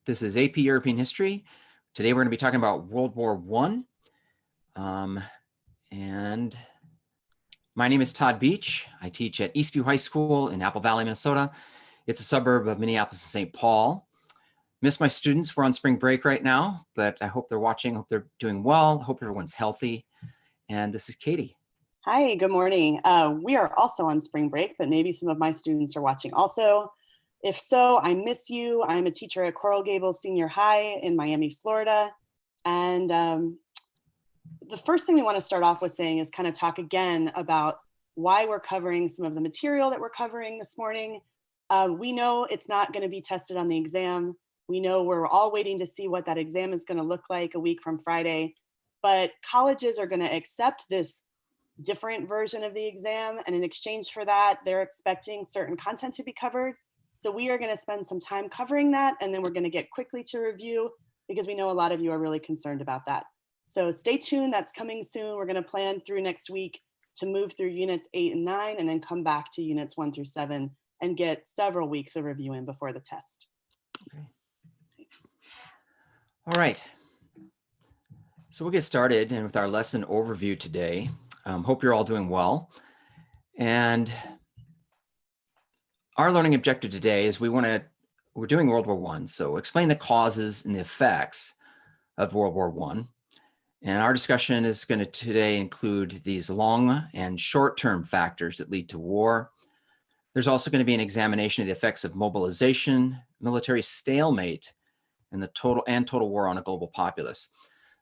This is AP European History. Today we're going to be talking about World War I. And my name is Todd Beach. I teach at Eastview High School in Apple Valley, Minnesota. It's a suburb of Minneapolis and St. Paul. Miss my students. We're on spring break right now, but I hope they're watching. Hope they're doing well. Hope everyone's healthy. And this is Katie. Hi, good morning. We are also on spring break, but maybe some of my students are watching also. If so, I miss you. I'm a teacher at Coral Gables Senior High in Miami, Florida. And the first thing we want to start off with saying is kind of talk again about why we're covering some of the material that we're covering this morning. We know it's not going to be tested on the exam. We know we're all waiting to see what that exam is going to look like a week from Friday, but colleges are going to accept this different version of the exam, and in exchange for that, they're expecting certain content to be covered. So we are going to spend some time covering that, and then we're going to get quickly to review because we know a lot of you are really concerned about that. So stay tuned, that's coming soon. We're going to plan through next week to move through units 8 and 9 and then come back to units 1 through 7 and get several weeks of review in before the test. Okay. All right. So we'll get started and with our lesson overview today. Hope you're all doing well. And our learning objective today is we're doing World War I. So explain the causes and the effects of World War I. And our discussion is going to today include these long and short-term factors that lead to war. There's also going to be an examination of the effects of mobilization, military stalemate, and the total war on a global populace.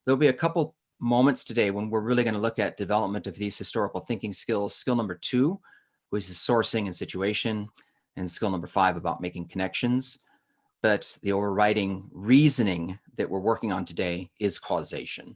There'll be a couple moments today when we're really going to look at development of these historical thinking skills. Skill number 2, which is sourcing and situation, and skill number 5 about making connections. But the overriding reasoning that we're working on today is causation.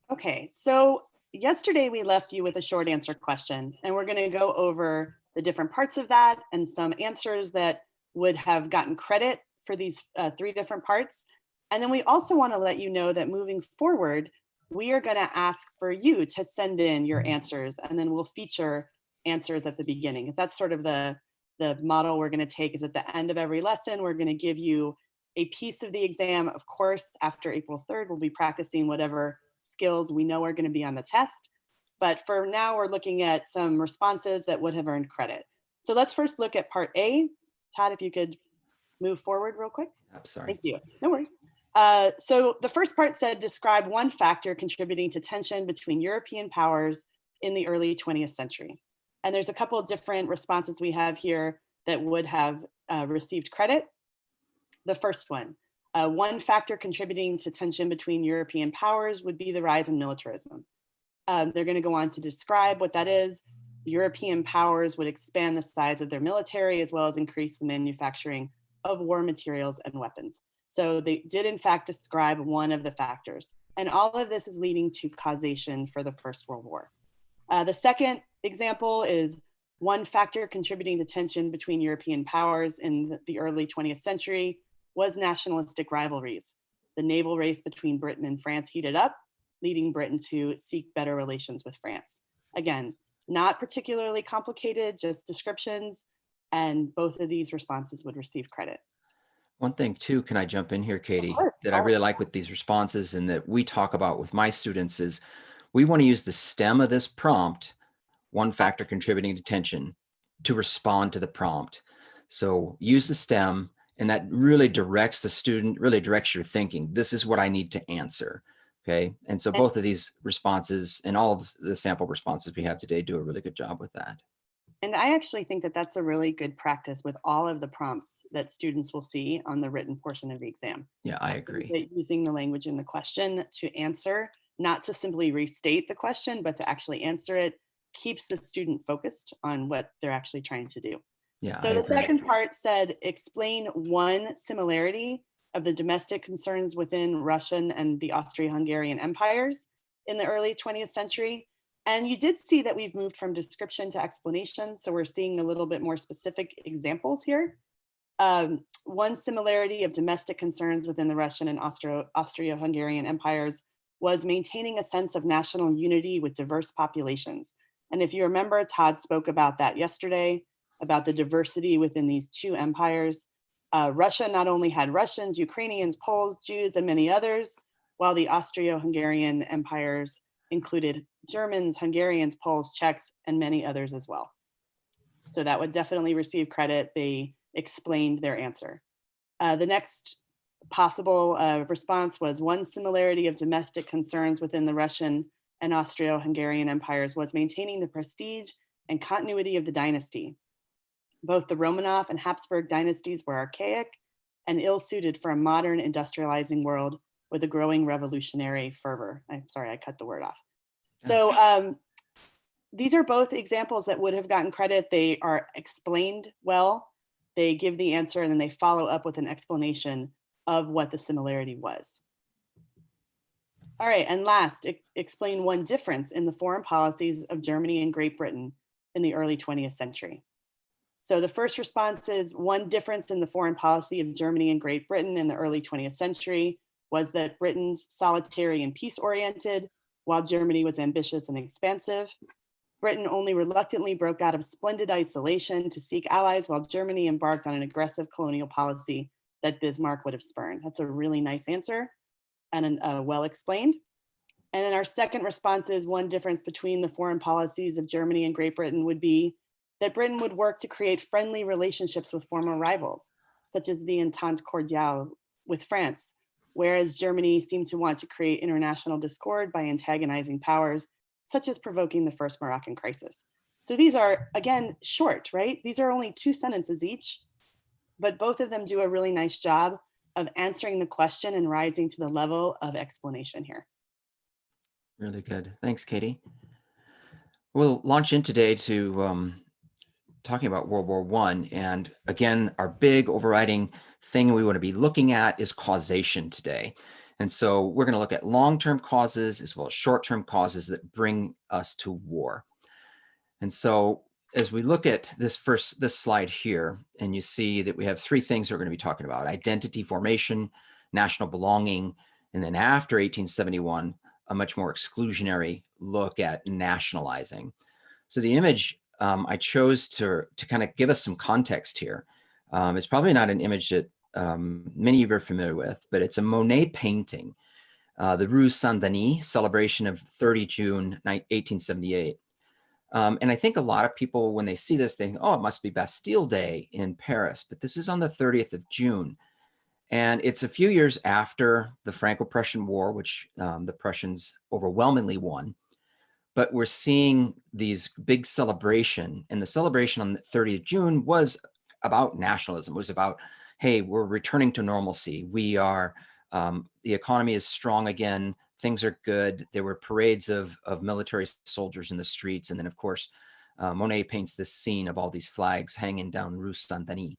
Okay, so yesterday we left you with a short answer question, and we're going to go over the different parts of that and some answers that would have gotten credit for these 3 different parts. And then we also want to let you know that moving forward, we are going to ask for you to send in your answers, and then we'll feature answers at the beginning. That's sort of the model we're going to take. Is at the end of every lesson, we're going to give you a piece of the exam. Of course, after April 3rd, we'll be practicing whatever skills we know are going to be on the test. But for now, we're looking at some responses that would have earned credit. So let's first look at part A. Todd, if you could move forward real quick. I'm sorry. Thank you. No worries. So the first part said, describe one factor contributing to tension between European powers in the early 20th century. And there's a couple of different responses we have here that would have received credit. The first one, one factor contributing to tension between European powers would be the rise in militarism. They're going to go on to describe what that is. European powers would expand the size of their military as well as increase the manufacturing of war materials and weapons. So they did in fact describe one of the factors. And all of this is leading to causation for the First World War. The second example is one factor contributing to tension between European powers in the early 20th century was nationalistic rivalries. The naval race between Britain and France heated up, leading Britain to seek better relations with France. Again, not particularly complicated, just descriptions, and both of these responses would receive credit. One thing too, can I jump in here, Katie, course, that I really like with these responses and that we talk about with my students is we want to use the stem of this prompt, one factor contributing to tension, to respond to the prompt. So use the stem, and that really directs the student, really directs your thinking. This is what I need to answer. Okay. And so both of these responses and all of the sample responses we have today do a really good job with that. And I actually think that that's a really good practice with all of the prompts that students will see on the written portion of the exam. Yeah, I agree. Using the language in the question to answer, not to simply restate the question, but to actually answer it, keeps the student focused on what they're actually trying to do. Yeah. So the second part said, explain one similarity of the domestic concerns within Russian and the Austro-Hungarian empires in the early 20th century. And you did see that we've moved from description to explanation. So we're seeing a little bit more specific examples here. One similarity of domestic concerns within the Russian and Austro-Hungarian empires was maintaining a sense of national unity with diverse populations. And if you remember, Todd spoke about that yesterday, about the diversity within these two empires. Russia not only had Russians, Ukrainians, Poles, Jews, and many others, while the Austro-Hungarian empires included Germans, Hungarians, Poles, Czechs, and many others as well. So that would definitely receive credit. They explained their answer. The next possible response was one similarity of domestic concerns within the Russian and Austro-Hungarian empires was maintaining the prestige and continuity of the dynasty. Both the Romanov and Habsburg dynasties were archaic and ill-suited for a modern industrializing world with a growing revolutionary fervor. I'm sorry, I cut the word off. So these are both examples that would have gotten credit. They are explained well. They give the answer and then they follow up with an explanation of what the similarity was. All right, and last, explain one difference in the foreign policies of Germany and Great Britain in the early 20th century. So the first response is one difference in the foreign policy of Germany and Great Britain in the early 20th century was that Britain's solitary and peace-oriented, while Germany was ambitious and expansive. Britain only reluctantly broke out of splendid isolation to seek allies, while Germany embarked on an aggressive colonial policy that Bismarck would have spurned. That's a really nice answer and well explained. And then our second response is one difference between the foreign policies of Germany and Great Britain would be that Britain would work to create friendly relationships with former rivals, such as the Entente Cordiale with France, whereas Germany seemed to want to create international discord by antagonizing powers, such as provoking the first Moroccan crisis. So these are, again, short, right? These are only 2 sentences each, but both of them do a really nice job of answering the question and rising to the level of explanation here. Really good. Thanks, Katie. We'll launch in today to talking about World War I. And again, our big overriding thing we want to be looking at is causation today. And so we're going to look at long-term causes as well as short-term causes that bring us to war. And so as we look at this slide here, and you see that we have 3 things we're going to be talking about: identity formation, national belonging, and then after 1871, a much more exclusionary look at nationalizing. So the image I chose to kind of give us some context here. It's probably not an image that many of you are familiar with, but it's a Monet painting, the Rue Saint-Denis, celebration of 30 June 1878. And I think a lot of people, when they see this, they think, oh, it must be Bastille Day in Paris, but this is on the 30th of June. And it's a few years after the Franco-Prussian War, which the Prussians overwhelmingly won. But we're seeing these big celebration, and the celebration on the 30th of June was about nationalism. It was about, hey, we're returning to normalcy. We are, the economy is strong again. Things are good. There were parades of military soldiers in the streets. And then, of course, Monet paints this scene of all these flags hanging down Rue Saint-Denis.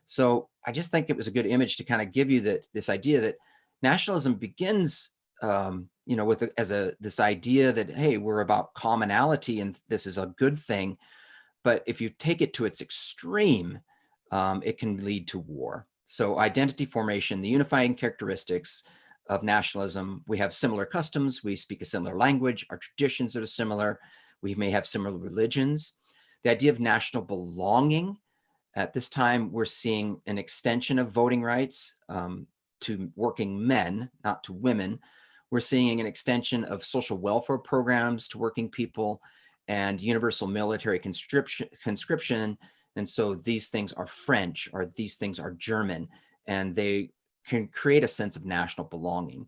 So I just think it was a good image to kind of give you this idea that nationalism begins with this idea that, hey, we're about commonality and this is a good thing. But if you take it to its extreme, it can lead to war. So identity formation, the unifying characteristics of nationalism: we have similar customs, we speak a similar language, our traditions are similar, we may have similar religions. The idea of national belonging, at this time, we're seeing an extension of voting rights to working men, not to women. We're seeing an extension of social welfare programs to working people and universal military conscription. And so these things are French, or these things are German, and they can create a sense of national belonging.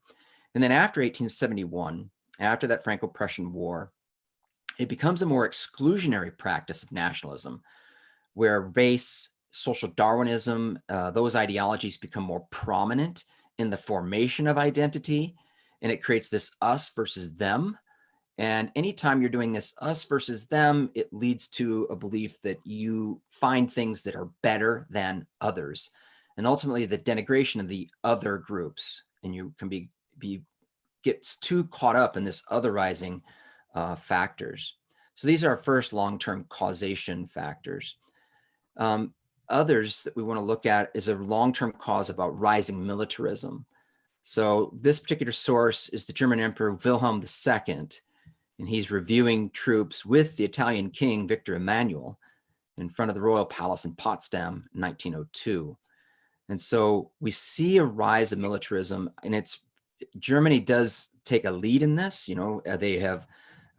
And then after 1871, after that Franco-Prussian War, it becomes a more exclusionary practice of nationalism, where race, social Darwinism, those ideologies become more prominent in the formation of identity. And it creates this us versus them. And anytime you're doing this us versus them, it leads to a belief that you find things that are better than others. And ultimately the denigration of the other groups. And you can gets too caught up in this otherizing factors. So these are our first long-term causation factors. Others that we want to look at is a long-term cause about rising militarism. So this particular source is the German Emperor Wilhelm II, and he's reviewing troops with the Italian King Victor Emmanuel in front of the Royal Palace in Potsdam in 1902. And so we see a rise of militarism, and Germany does take a lead in this. They have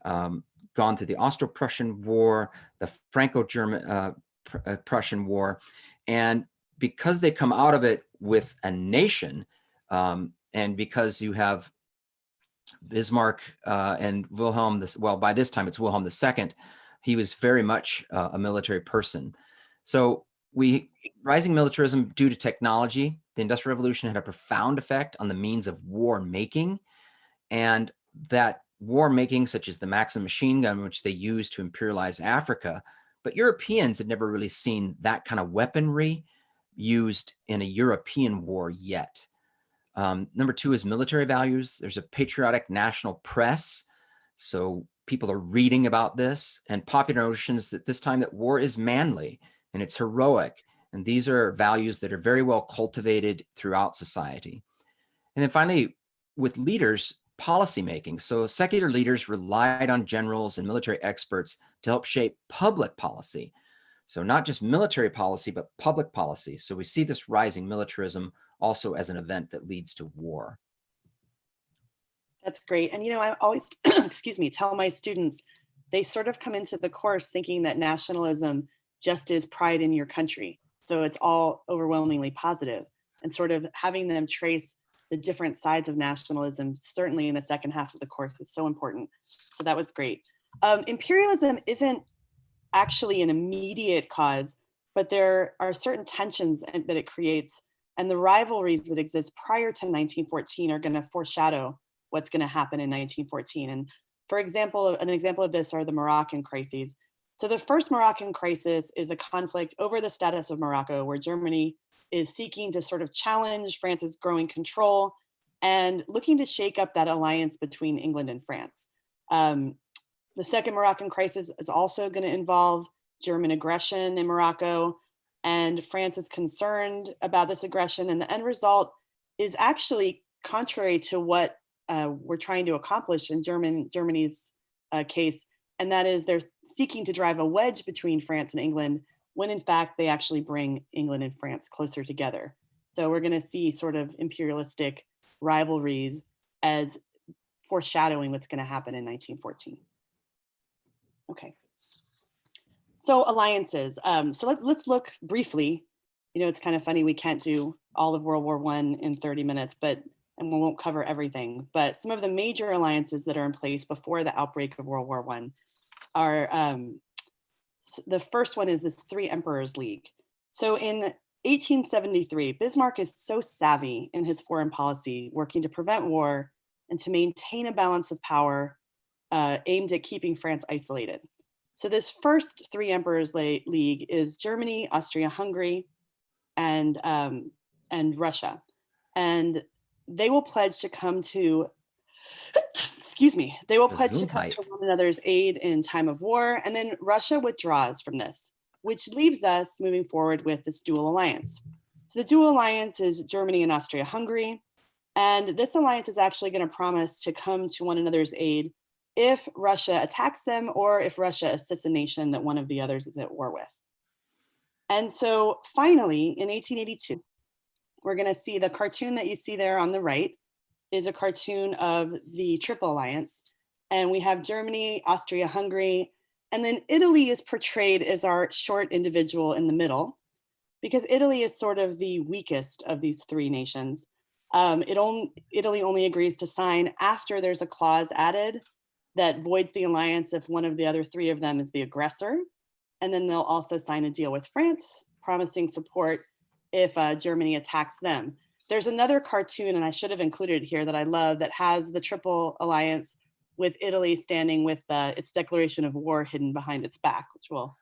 gone through the Austro-Prussian War, the Franco-German Prussian War, and because they come out of it with a nation, and because you have Bismarck and Wilhelm, by this time it's Wilhelm II, he was very much a military person. So rising militarism due to technology. The Industrial Revolution had a profound effect on the means of war making, and that war making, such as the Maxim machine gun, which they used to imperialize Africa, but Europeans had never really seen that kind of weaponry used in a European war yet. Number two is military values. There's a patriotic national press, so people are reading about this, and popular notions that this time that war is manly and it's heroic. And these are values that are very well cultivated throughout society. And then finally, with leaders, policymaking. So secular leaders relied on generals and military experts to help shape public policy. So not just military policy, but public policy. So we see this rising militarism also as an event that leads to war. That's great. And I always, excuse me, tell my students, they sort of come into the course thinking that nationalism just is pride in your country. So it's all overwhelmingly positive, and sort of having them trace the different sides of nationalism, certainly in the second half of the course, is so important. So that was great. Imperialism isn't actually an immediate cause, but there are certain tensions that it creates, and the rivalries that exist prior to 1914 are going to foreshadow what's going to happen in 1914. And for example, an example of this are the Moroccan crises. So the first Moroccan crisis is a conflict over the status of Morocco, where Germany is seeking to sort of challenge France's growing control and looking to shake up that alliance between England and France. The second Moroccan crisis is also going to involve German aggression in Morocco, and France is concerned about this aggression, and the end result is actually contrary to what we're trying to accomplish in Germany's case, and that is they're seeking to drive a wedge between France and England, when in fact they actually bring England and France closer together. So we're going to see sort of imperialistic rivalries as foreshadowing what's going to happen in 1914. Okay. So alliances. So let's look briefly. It's kind of funny, we can't do all of World War I in 30 minutes, and we won't cover everything. But some of the major alliances that are in place before the outbreak of World War I are, the first one is this Three Emperors League. So in 1873, Bismarck is so savvy in his foreign policy, working to prevent war and to maintain a balance of power aimed at keeping France isolated. So this first Three Emperors League is Germany, Austria-Hungary, and Russia. And they will pledge to come to, they will pledge to come to one another's aid in time of war. And then Russia withdraws from this, which leaves us moving forward with this dual alliance. So the dual alliance is Germany and Austria-Hungary. And this alliance is actually going to promise to come to one another's aid if Russia attacks them, or if Russia assists a nation that one of the others is at war with. And so finally, in 1882, we're going to see the cartoon that you see there on the right is a cartoon of the Triple Alliance. And we have Germany, Austria-Hungary, and then Italy is portrayed as our short individual in the middle, because Italy is sort of the weakest of these three nations. Italy only agrees to sign after there's a clause added that voids the alliance if one of the other three of them is the aggressor. And then they'll also sign a deal with France, promising support if Germany attacks them. There's another cartoon, and I should have included it here, that I love, that has the Triple Alliance with Italy standing with its declaration of war hidden behind its back, which we'll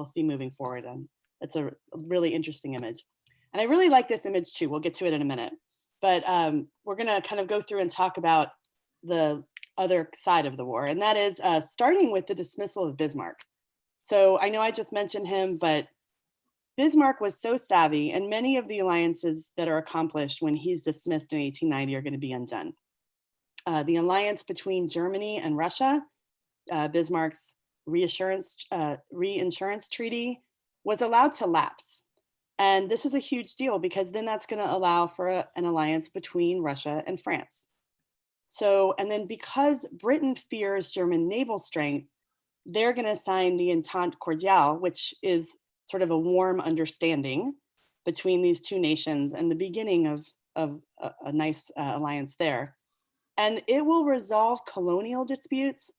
see moving forward. And it's a really interesting image. And I really like this image too. We'll get to it in a minute. But we're going to kind of go through and talk about the other side of the war, and that is starting with the dismissal of Bismarck. So I know I just mentioned him, but Bismarck was so savvy, and many of the alliances that are accomplished when he's dismissed in 1890 are going to be undone. The alliance between Germany and Russia, Bismarck's reinsurance treaty, was allowed to lapse. And this is a huge deal because then that's going to allow for an alliance between Russia and France. So, and then because Britain fears German naval strength, they're going to sign the Entente Cordiale, which is sort of a warm understanding between these two nations and the beginning of a nice alliance there. And it will resolve colonial disputes,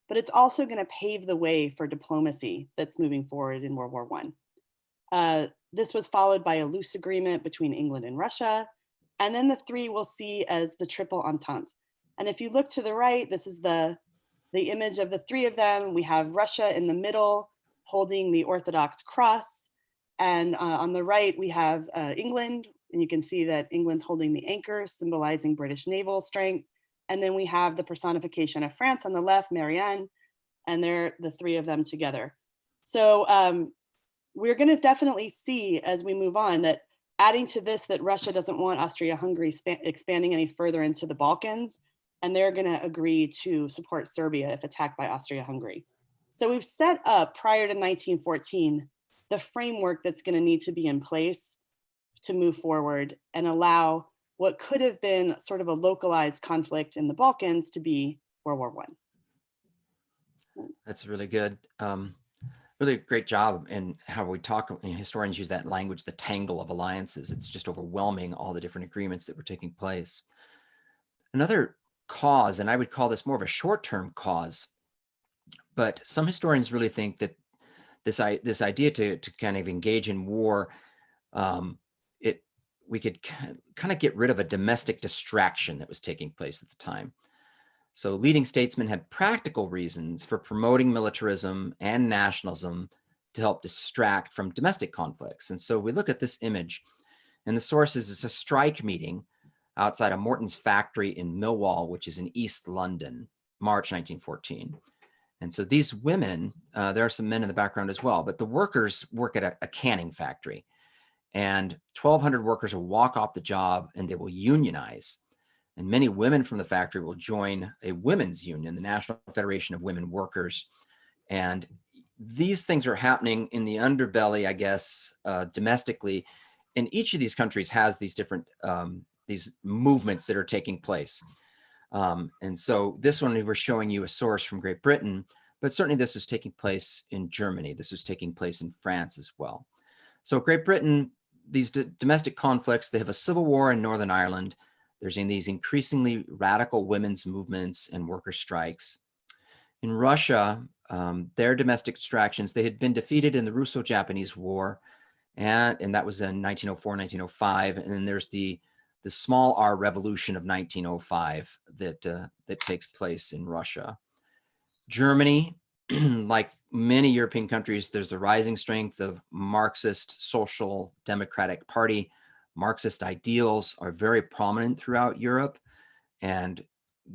but it's also going to pave the way for diplomacy that's moving forward in World War I. This was followed by a loose agreement between England and Russia, and then the three we'll see as the Triple Entente. And if you look to the right, this is the image of the three of them. We have Russia in the middle holding the Orthodox cross. And on the right, we have England. And you can see that England's holding the anchor, symbolizing British naval strength. And then we have the personification of France on the left, Marianne, and they're the three of them together. So we're going to definitely see as we move on that adding to this that Russia doesn't want Austria-Hungary expanding any further into the Balkans, and they're going to agree to support Serbia if attacked by Austria-Hungary. So we've set up prior to 1914 the framework that's going to need to be in place to move forward and allow what could have been sort of a localized conflict in the Balkans to be World War I. That's really good. Really great job in how we talk. Historians use that language, the tangle of alliances. It's just overwhelming, all the different agreements that were taking place. Another cause, and I would call this more of a short-term cause, but some historians really think that this idea to kind of engage in war, we could kind of get rid of a domestic distraction that was taking place at the time. So leading statesmen had practical reasons for promoting militarism and nationalism to help distract from domestic conflicts. And so we look at this image, and the source is a strike meeting outside of Morton's factory in Millwall, which is in East London, March 1914. And so these women, there are some men in the background as well, but the workers work at a canning factory. And 1,200 workers will walk off the job and they will unionize. And many women from the factory will join a women's union, the National Federation of Women Workers. And these things are happening in the underbelly, I guess, domestically. And each of these countries has these different these movements that are taking place. And so this one, we were showing you a source from Great Britain, but certainly this is taking place in Germany. This is taking place in France as well. So Great Britain, these domestic conflicts, they have a civil war in Northern Ireland. There's these increasingly radical women's movements and worker strikes. In Russia, their domestic distractions, they had been defeated in the Russo-Japanese War, and that was in 1904, 1905. And then there's the small R revolution of 1905 that takes place in Russia. Germany, like many European countries, there's the rising strength of Marxist Social Democratic Party. Marxist ideals are very prominent throughout Europe and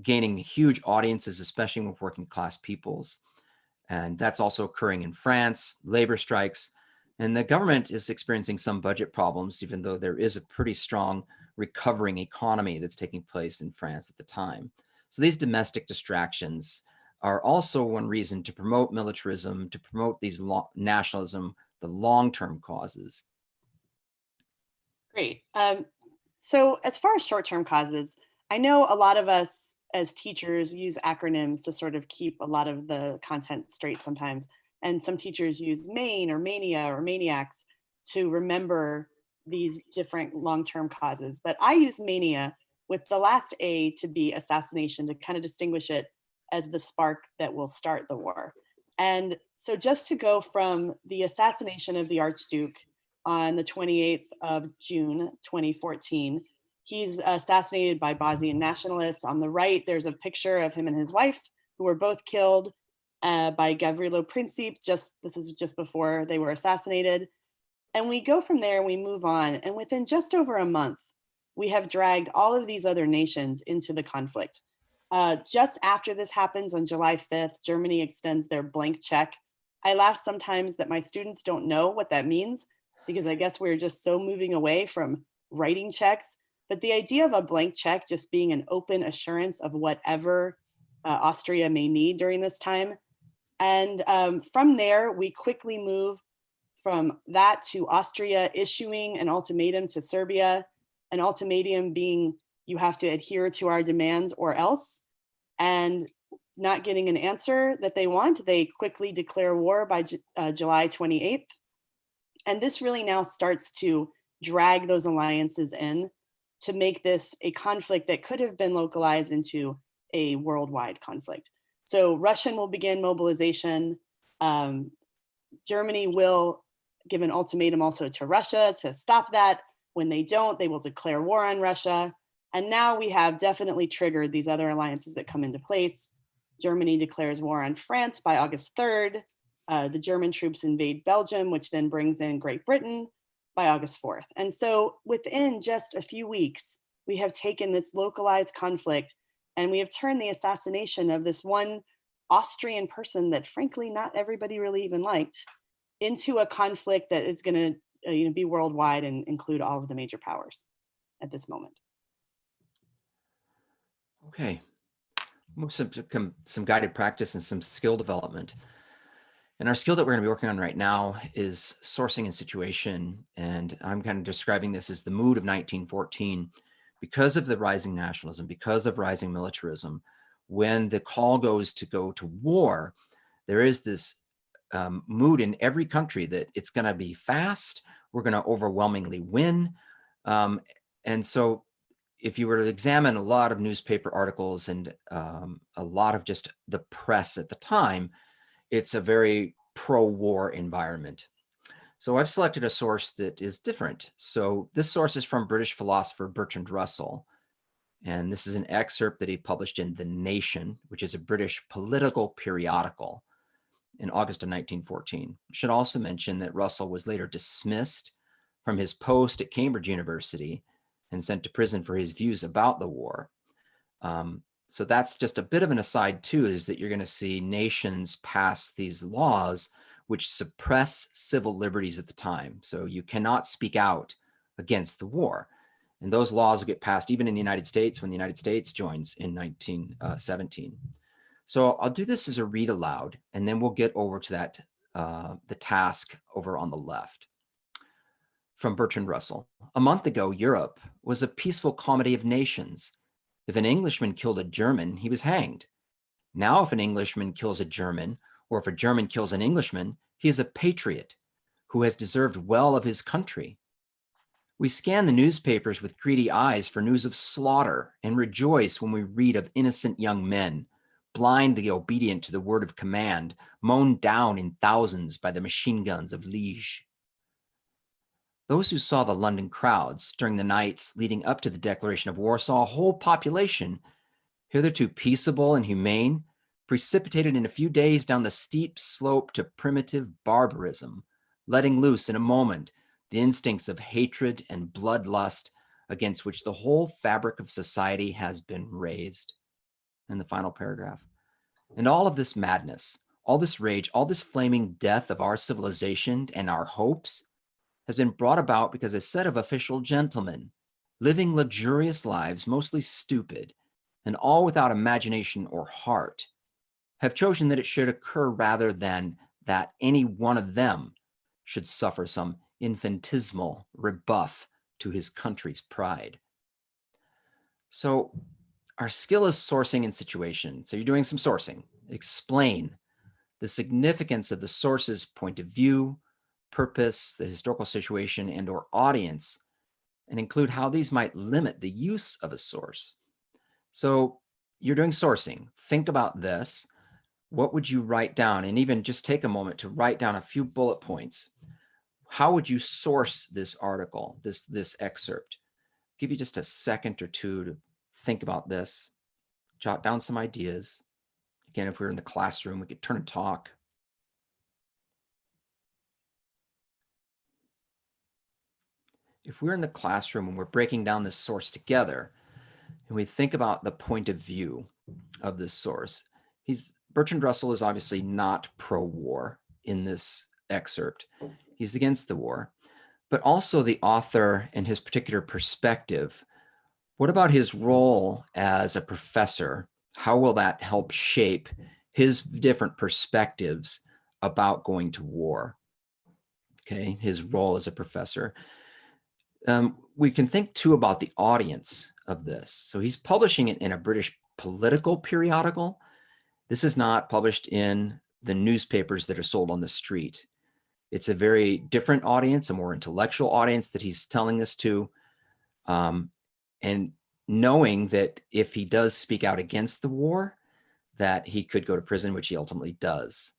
gaining huge audiences, especially with working class peoples. And that's also occurring in France, labor strikes, and the government is experiencing some budget problems, even though there is a pretty strong recovering economy that's taking place in France at the time. So these domestic distractions are also one reason to promote militarism, to promote these nationalism, the long-term causes. Great. So as far as short-term causes, I know a lot of us as teachers use acronyms to sort of keep a lot of the content straight sometimes. And some teachers use MAIN or mania or maniacs to remember these different long-term causes. But I use mania with the last A to be assassination to kind of distinguish it as the spark that will start the war. And so just to go from the assassination of the Archduke on the 28th of June, 2014, he's assassinated by Bosnian nationalists. On the right, there's a picture of him and his wife, who were both killed by Gavrilo Princip. This is just before they were assassinated. And we go from there, we move on. And within just over a month, we have dragged all of these other nations into the conflict. Just after this happens on July 5th, Germany extends their blank check. I laugh sometimes that my students don't know what that means, because I guess we're just so moving away from writing checks. But the idea of a blank check just being an open assurance of whatever Austria may need during this time. And from there, we quickly move from that to Austria issuing an ultimatum to Serbia, an ultimatum being you have to adhere to our demands or else, and not getting an answer that they want, they quickly declare war by July 28th. And this really now starts to drag those alliances in to make this a conflict that could have been localized into a worldwide conflict. So Russia will begin mobilization. Germany will give an ultimatum also to Russia to stop that. When they don't, they will declare war on Russia. And now we have definitely triggered these other alliances that come into place. Germany declares war on France by August 3rd. The German troops invade Belgium, which then brings in Great Britain by August 4th. And so within just a few weeks, we have taken this localized conflict and we have turned the assassination of this one Austrian person that frankly not everybody really even liked into a conflict that is going to be worldwide and include all of the major powers at this moment. Okay, move some guided practice and some skill development. And our skill that we're going to be working on right now is sourcing and situation. And I'm kind of describing this as the mood of 1914. Because of the rising nationalism, because of rising militarism, when the call goes to war, there is this mood in every country that it's going to be fast, we're going to overwhelmingly win. And so if you were to examine a lot of newspaper articles and a lot of just the press at the time, it's a very pro-war environment. So I've selected a source that is different. So this source is from British philosopher Bertrand Russell. And this is an excerpt that he published in The Nation, which is a British political periodical in August of 1914. I should also mention that Russell was later dismissed from his post at Cambridge University and sent to prison for his views about the war. So that's just a bit of an aside too, is that you're going to see nations pass these laws which suppress civil liberties at the time. So you cannot speak out against the war. And those laws will get passed even in the United States when the United States joins in 1917. So I'll do this as a read aloud, and then we'll get over to that, the task over on the left. From Bertrand Russell. A month ago, Europe was a peaceful comedy of nations. If an Englishman killed a German, he was hanged. Now, if an Englishman kills a German, or if a German kills an Englishman, he is a patriot who has deserved well of his country. We scan the newspapers with greedy eyes for news of slaughter and rejoice when we read of innocent young men, blindly obedient to the word of command, mown down in thousands by the machine guns of Liège. Those who saw the London crowds during the nights leading up to the declaration of war saw a whole population, hitherto peaceable and humane, precipitated in a few days down the steep slope to primitive barbarism, letting loose in a moment the instincts of hatred and bloodlust against which the whole fabric of society has been raised. In the final paragraph. And all of this madness, all this rage, all this flaming death of our civilization and our hopes has been brought about because a set of official gentlemen, living luxurious lives, mostly stupid, and all without imagination or heart, have chosen that it should occur rather than that any one of them should suffer some infinitesimal rebuff to his country's pride. So our skill is sourcing and situation. So you're doing some sourcing. Explain the significance of the source's point of view, purpose, the historical situation, and or audience, and include how these might limit the use of a source. So you're doing sourcing. Think about this. What would you write down? And even just take a moment to write down a few bullet points. How would you source this article, this excerpt? Give you just a second or two to think about this. Jot down some ideas. Again, if we were in the classroom, we could turn and talk. If we're in the classroom and we're breaking down this source together, and we think about the point of view of this source, Bertrand Russell is obviously not pro-war in this excerpt. He's against the war, but also the author and his particular perspective. What about his role as a professor? How will that help shape his different perspectives about going to war? okay, his role as a professor. We can think too about the audience of this. So he's publishing it in a British political periodical. This is not published in the newspapers that are sold on the street. It's a very different audience, a more intellectual audience that he's telling this to. And knowing that if he does speak out against the war, that he could go to prison, which he ultimately does.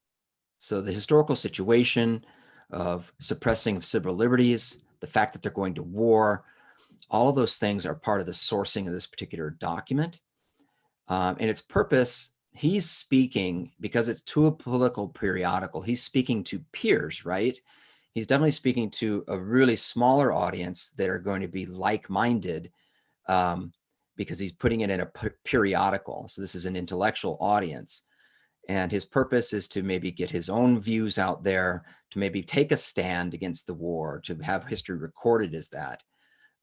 So the historical situation of suppressing of civil liberties, the fact that they're going to war, all of those things are part of the sourcing of this particular document. And its purpose, he's speaking, because it's to a political periodical, he's speaking to peers, right? He's definitely speaking to a really smaller audience that are going to be like-minded, because he's putting it in a periodical. So this is an intellectual audience. And his purpose is to maybe get his own views out there, to maybe take a stand against the war, to have history recorded as that.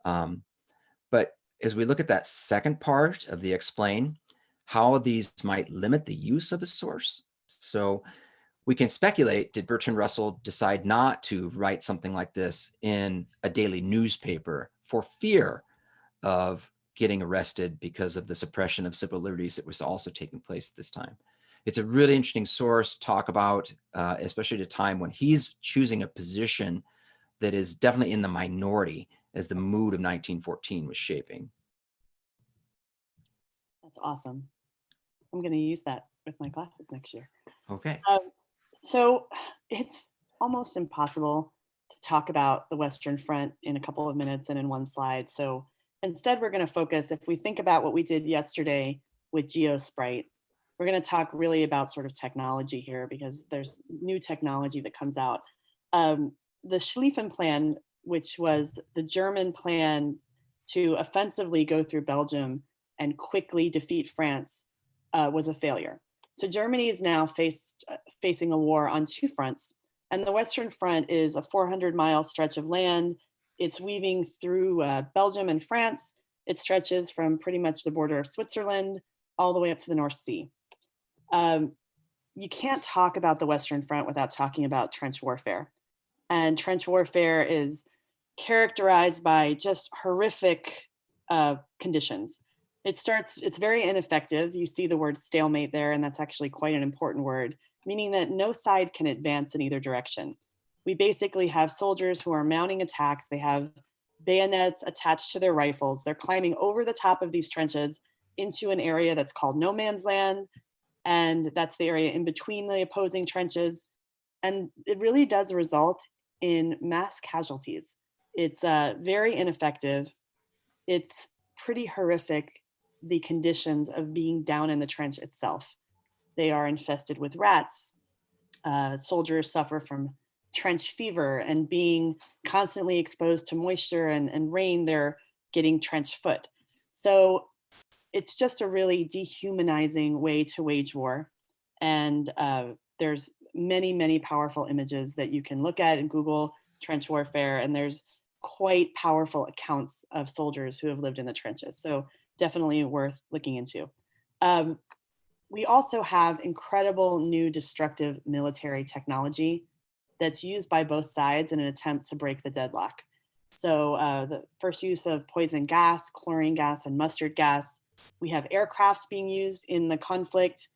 But as we look at that second part of the explain, how these might limit the use of a source. So we can speculate, did Bertrand Russell decide not to write something like this in a daily newspaper for fear of getting arrested because of the suppression of civil liberties that was also taking place at this time? It's a really interesting source to talk about, especially at a time when he's choosing a position that is definitely in the minority as the mood of 1914 was shaping. That's awesome. I'm going to use that with my classes next year. Okay. So it's almost impossible to talk about the Western Front in a couple of minutes and in one slide. So instead, we're going to focus, if we think about what we did yesterday with GeoSprite, we're going to talk really about sort of technology here, because there's new technology that comes out. The Schlieffen Plan, which was the German plan to offensively go through Belgium and quickly defeat France, was a failure. So Germany is now facing a war on two fronts, and the Western Front is a 400-mile stretch of land. It's weaving through Belgium and France. It stretches from pretty much the border of Switzerland all the way up to the North Sea. You can't talk about the Western Front without talking about trench warfare. And trench warfare is characterized by just horrific conditions. It's very ineffective. You see the word stalemate there, and that's actually quite an important word, meaning that no side can advance in either direction. We basically have soldiers who are mounting attacks. They have bayonets attached to their rifles. They're climbing over the top of these trenches into an area that's called no man's land, and that's the area in between the opposing trenches. And it really does result in mass casualties. It's very ineffective. It's pretty horrific, the conditions of being down in the trench itself. They are infested with rats. Soldiers suffer from trench fever, and being constantly exposed to moisture and rain, they're getting trench foot. So it's just a really dehumanizing way to wage war. And there's many, many powerful images that you can look at in Google trench warfare, and there's quite powerful accounts of soldiers who have lived in the trenches. So definitely worth looking into. We also have incredible new destructive military technology that's used by both sides in an attempt to break the deadlock. So the first use of poison gas, chlorine gas, and mustard gas. We have aircrafts being used in the conflict,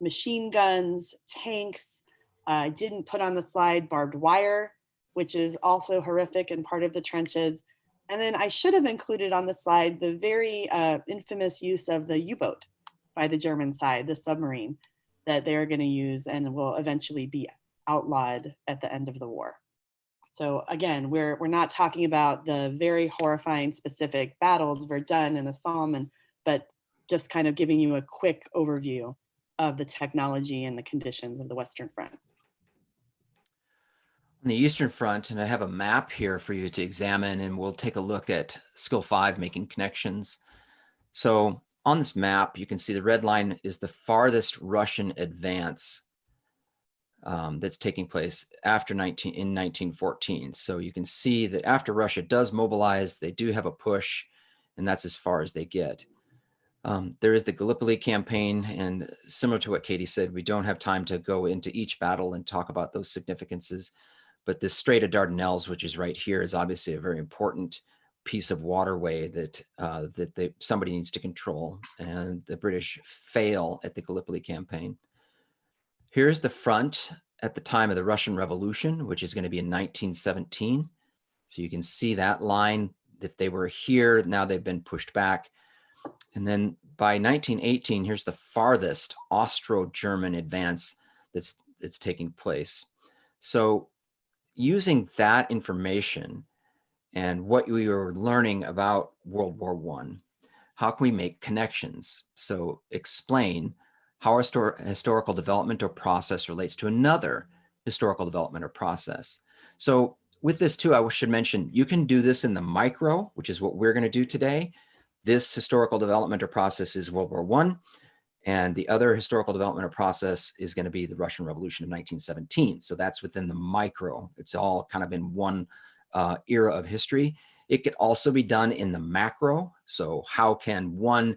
machine guns, tanks. I didn't put on the slide barbed wire, which is also horrific and part of the trenches. And then I should have included on the slide the very infamous use of the U-boat by the German side, the submarine that they're going to use and will eventually be outlawed at the end of the war. So again, we're not talking about the very horrifying specific battles, Verdun and the Somme, but just kind of giving you a quick overview of the technology and the conditions of the Western Front. On the Eastern Front, and I have a map here for you to examine, and we'll take a look at Skill 5, making connections. So on this map, you can see the red line is the farthest Russian advance that's taking place after in 1914. So you can see that after Russia does mobilize, they do have a push, and that's as far as they get. There is the Gallipoli campaign, and similar to what Katie said, we don't have time to go into each battle and talk about those significances. But this Strait of Dardanelles, which is right here, is obviously a very important piece of waterway that somebody needs to control, and the British fail at the Gallipoli campaign. Here's the front at the time of the Russian Revolution, which is going to be in 1917. So you can see that line. If they were here, now they've been pushed back. And then by 1918, here's the farthest Austro-German advance that's taking place. So using that information and what we were learning about World War I, how can we make connections? So explain how our historical development or process relates to another historical development or process. So with this too, I should mention, you can do this in the micro, which is what we're going to do today. This historical development or process is World War I, and the other historical development or process is going to be the Russian Revolution of 1917. So that's within the micro. It's all kind of in one era of history. It could also be done in the macro. So how can one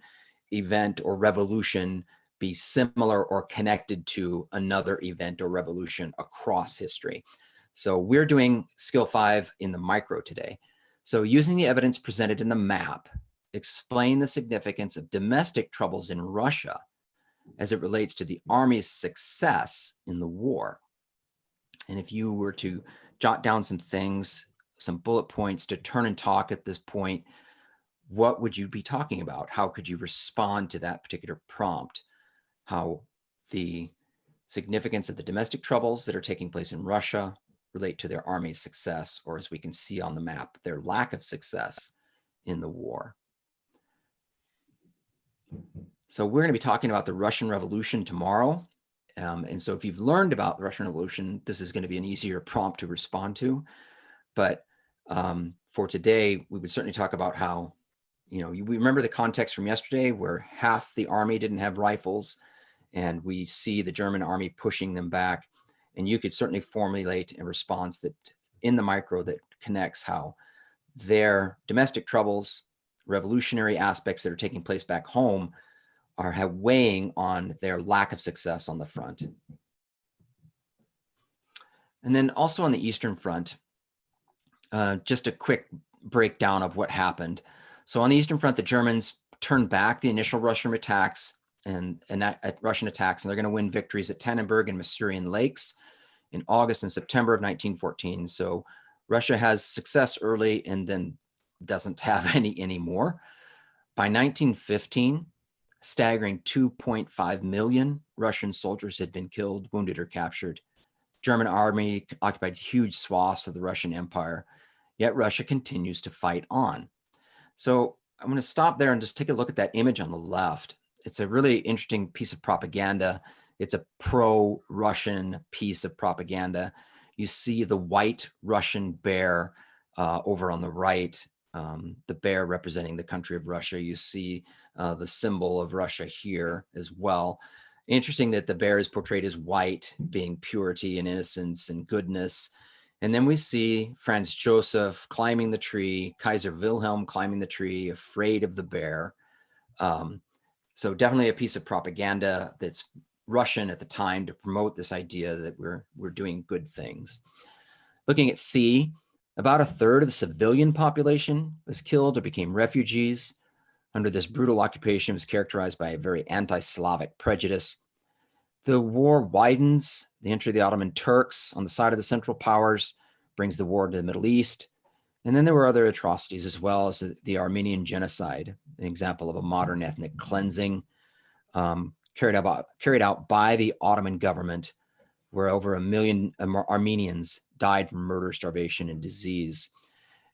event or revolution be similar or connected to another event or revolution across history? So we're doing skill 5 in the micro today. So using the evidence presented in the map, explain the significance of domestic troubles in Russia as it relates to the army's success in the war. And if you were to jot down some things, some bullet points to turn and talk at this point, what would you be talking about? How could you respond to that particular prompt? How the significance of the domestic troubles that are taking place in Russia relate to their army's success, or as we can see on the map, their lack of success in the war. So we're going to be talking about the Russian Revolution tomorrow. And so if you've learned about the Russian Revolution, this is going to be an easier prompt to respond to. But for today, we would certainly talk about how, we remember the context from yesterday where half the army didn't have rifles, and we see the German army pushing them back. And you could certainly formulate a response that in the micro that connects how their domestic troubles, revolutionary aspects that are taking place back home are weighing on their lack of success on the front. And then also on the Eastern Front, just a quick breakdown of what happened. So on the Eastern Front, the Germans turned back the initial Russian attacks and Russian attacks, and they're going to win victories at Tannenberg and Masurian Lakes in August and September of 1914. So Russia has success early and then doesn't have any anymore. By 1915, staggering 2.5 million Russian soldiers had been killed, wounded, or captured. German army occupied huge swaths of the Russian Empire, yet Russia continues to fight on. So I'm going to stop there and just take a look at that image on the left. It's a really interesting piece of propaganda. It's a pro-Russian piece of propaganda. You see the white Russian bear over on the right, the bear representing the country of Russia. You see the symbol of Russia here as well. Interesting that the bear is portrayed as white, being purity and innocence and goodness. And then we see Franz Joseph climbing the tree, Kaiser Wilhelm climbing the tree, afraid of the bear. So definitely a piece of propaganda that's Russian at the time to promote this idea that we're doing good things. Looking at C, about a third of the civilian population was killed or became refugees under this brutal occupation. Was characterized by a very anti-Slavic prejudice. The war widens. The entry of the Ottoman Turks on the side of the Central Powers brings the war to the Middle East. And then there were other atrocities as well, as the Armenian genocide, an example of a modern ethnic cleansing carried out by the Ottoman government, where over 1 million Armenians died from murder, starvation, and disease.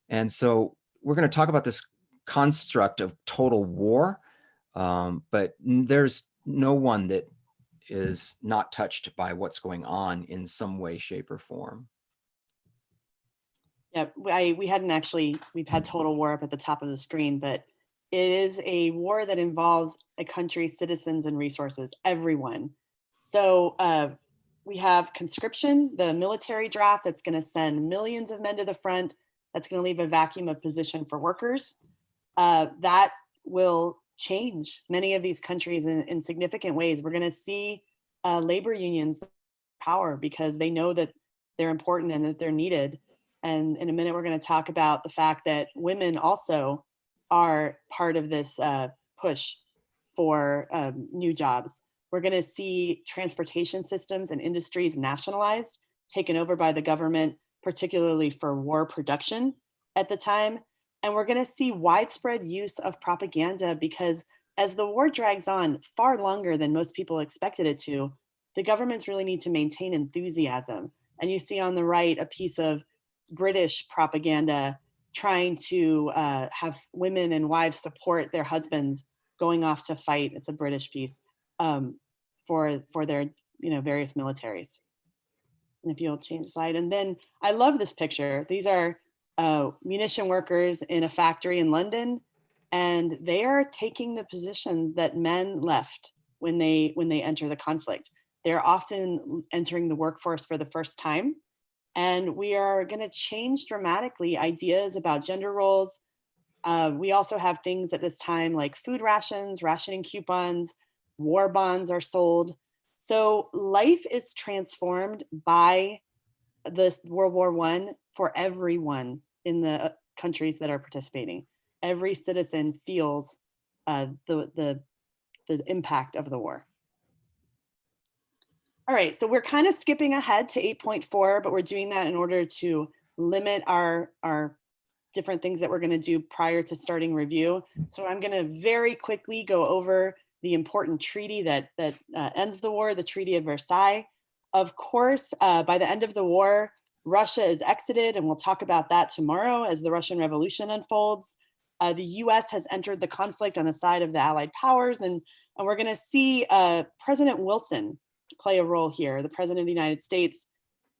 And so we're going to talk about this construct of total war, but there's no one that is not touched by what's going on in some way, shape, or form. Yeah, we've had total war up at the top of the screen, but it is a war that involves a country's citizens and resources, everyone. So we have conscription, the military draft that's going to send millions of men to the front, that's going to leave a vacuum of position for workers. That will change many of these countries in significant ways. We're going to see labor unions power because they know that they're important and that they're needed. And in a minute, we're going to talk about the fact that women also are part of this push for new jobs. We're going to see transportation systems and industries nationalized, taken over by the government, particularly for war production at the time. And we're going to see widespread use of propaganda because as the war drags on far longer than most people expected it to, the governments really need to maintain enthusiasm. And you see on the right a piece of British propaganda trying to have women and wives support their husbands going off to fight. It's a British piece for their various militaries. And if you'll change the slide. And then I love this picture. These are munition workers in a factory in London, and they are taking the position that men left when they enter the conflict. They're often entering the workforce for the first time. And we are going to change dramatically ideas about gender roles. We also have things at this time like food rations, rationing coupons, war bonds are sold. So life is transformed by this World War I for everyone in the countries that are participating. Every citizen feels the impact of the war. All right, so we're kind of skipping ahead to 8.4, but we're doing that in order to limit our different things that we're going to do prior to starting review. So I'm going to very quickly go over the important treaty that ends the war, the Treaty of Versailles. Of course, by the end of the war, Russia is exited, and we'll talk about that tomorrow as the Russian Revolution unfolds. The US has entered the conflict on the side of the Allied powers, and we're going to see President Wilson play a role here, the President of the United States.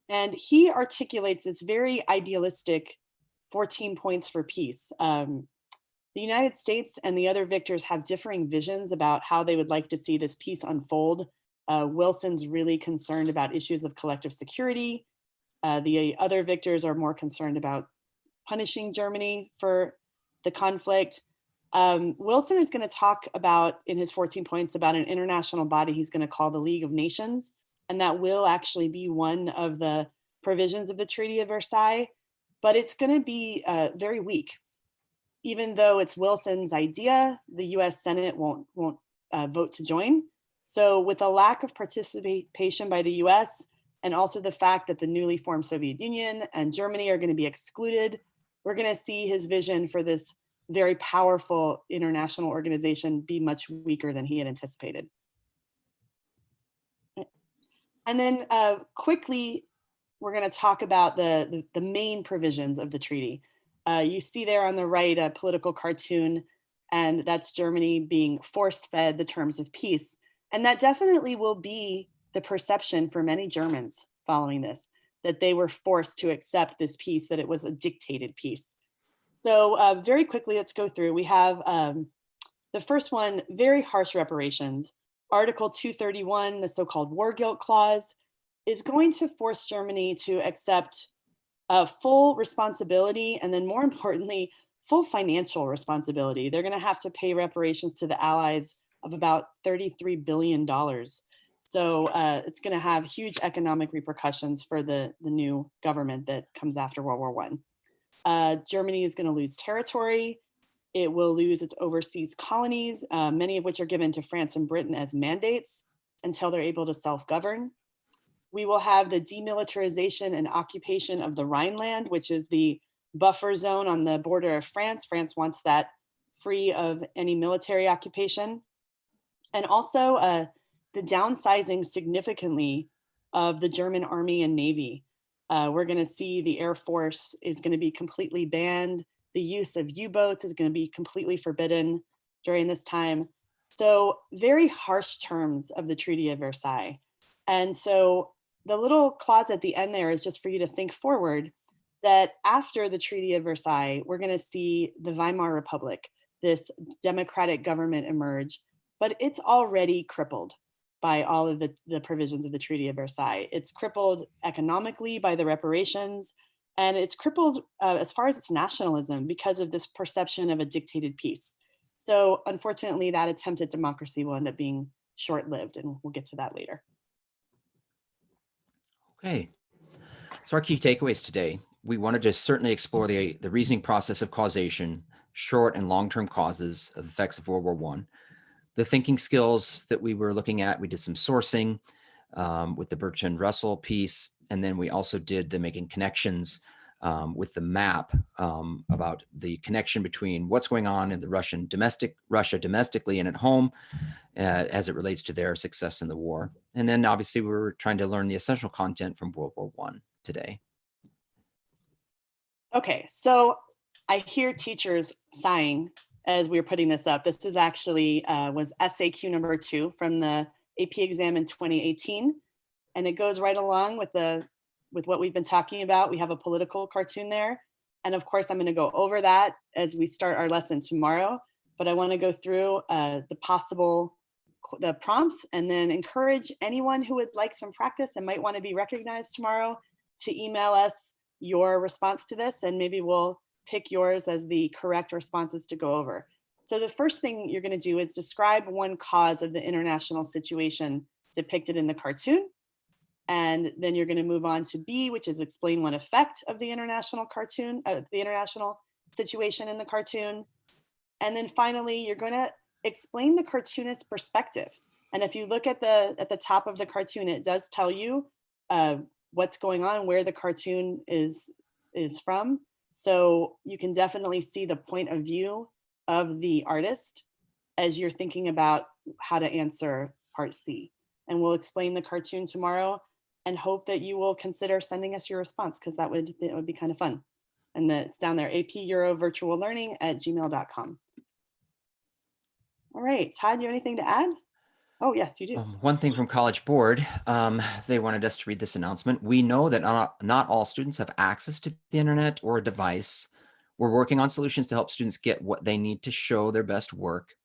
And he articulates this very idealistic 14 points for peace. The United States and the other victors have differing visions about how they would like to see this peace unfold. Wilson's really concerned about issues of collective security. The other victors are more concerned about punishing Germany for the conflict. Wilson is going to talk about, in his 14 points, about an international body he's going to call the League of Nations, and that will actually be one of the provisions of the Treaty of Versailles, but it's going to be very weak. Even though it's Wilson's idea, the US Senate won't vote to join. So with a lack of participation by the US, and also the fact that the newly formed Soviet Union and Germany are going to be excluded, we're going to see his vision for this very powerful international organization be much weaker than he had anticipated. And then quickly, we're going to talk about the main provisions of the treaty. You see there on the right a political cartoon, and that's Germany being force-fed the terms of peace. And that definitely will be the perception for many Germans following this, that they were forced to accept this peace, that it was a dictated peace. So very quickly, let's go through. We have the first one, very harsh reparations. Article 231, the so-called war guilt clause, is going to force Germany to accept full responsibility, and then more importantly, full financial responsibility. They're going to have to pay reparations to the Allies of about $33 billion. So it's going to have huge economic repercussions for the new government that comes after World War I. Germany is going to lose territory. It will lose its overseas colonies, many of which are given to France and Britain as mandates until they're able to self-govern. We will have the demilitarization and occupation of the Rhineland, which is the buffer zone on the border of France. France wants that free of any military occupation. And also the downsizing significantly of the German Army and Navy. We're going to see the Air Force is going to be completely banned. The use of U-boats is going to be completely forbidden during this time. So very harsh terms of the Treaty of Versailles. And so the little clause at the end there is just for you to think forward that after the Treaty of Versailles, we're going to see the Weimar Republic, this democratic government emerge, but it's already crippled by all of the provisions of the Treaty of Versailles. It's crippled economically by the reparations, and it's crippled as far as its nationalism because of this perception of a dictated peace. So unfortunately, that attempt at democracy will end up being short-lived, and we'll get to that later. Okay. So our key takeaways today, we wanted to certainly explore the reasoning process of causation, short and long-term causes of effects of World War I. The thinking skills that we were looking at, we did some sourcing with the Bertrand Russell piece, and then we also did the making connections with the map about the connection between what's going on in the Russia domestically and at home as it relates to their success in the war. And then obviously we were trying to learn the essential content from World War I today. Okay, so I hear teachers sighing as we were putting this up. This is actually was SAQ number 2 from the AP exam in 2018, and it goes right along with what we've been talking about. We have a political cartoon there, and of course I'm going to go over that as we start our lesson tomorrow. But I want to go through the prompts, and then encourage anyone who would like some practice and might want to be recognized tomorrow to email us your response to this, and maybe we'll pick yours as the correct responses to go over. So the first thing you're going to do is describe one cause of the international situation depicted in the cartoon. And then you're going to move on to B, which is explain one effect of the international situation in the cartoon. And then finally, you're going to explain the cartoonist's perspective. And if you look at the top of the cartoon, it does tell you what's going on, where the cartoon is from. So you can definitely see the point of view of the artist as you're thinking about how to answer part C. And we'll explain the cartoon tomorrow, and hope that you will consider sending us your response, because it would be kind of fun. And it's down there, apeurovirtuallearning@gmail.com. All right, Todd, you have anything to add? Oh, yes, you do. One thing from College Board, they wanted us to read this announcement. We know that not all students have access to the internet or a device. We're working on solutions to help students get what they need to show their best work.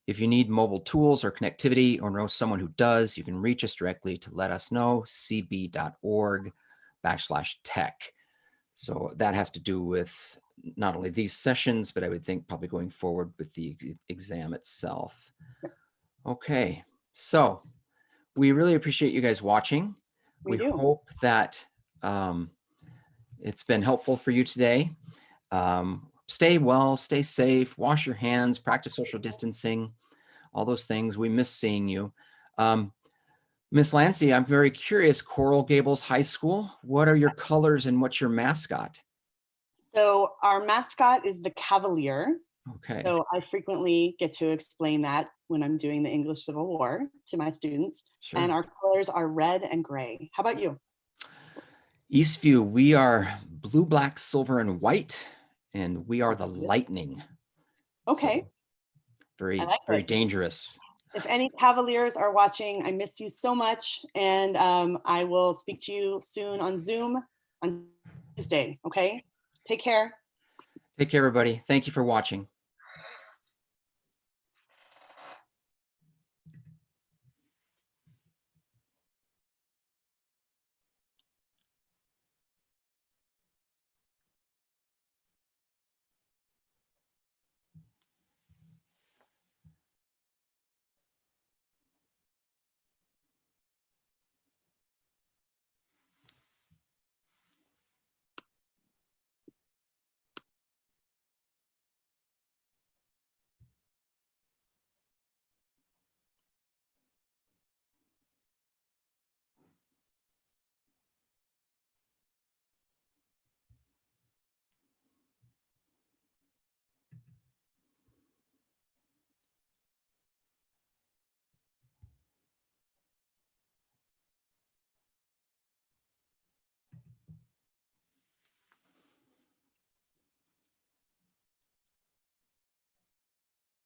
If you need mobile tools or connectivity, or know someone who does, you can reach us directly to let us know, cb.org/tech. So that has to do with not only these sessions, but I would think probably going forward with the exam itself. Okay, so we really appreciate you guys watching. We do. Hope that it's been helpful for you today. Stay well, stay safe, wash your hands, practice social distancing, all those things. We miss seeing you. Miss Lancy, I'm very curious, Coral Gables High School, what are your colors and what's your mascot? So our mascot is the Cavalier. Okay. So I frequently get to explain that when I'm doing the English Civil War to my students. Sure. And our colors are red and gray. How about you? Eastview, we are blue, black, silver, and white, and we are the Lightning. Okay. So very it. dangerous. If any Cavaliers are watching, I miss you so much. And I will speak to you soon on Zoom on Tuesday. Okay. Take care. Take care, everybody. Thank you for watching.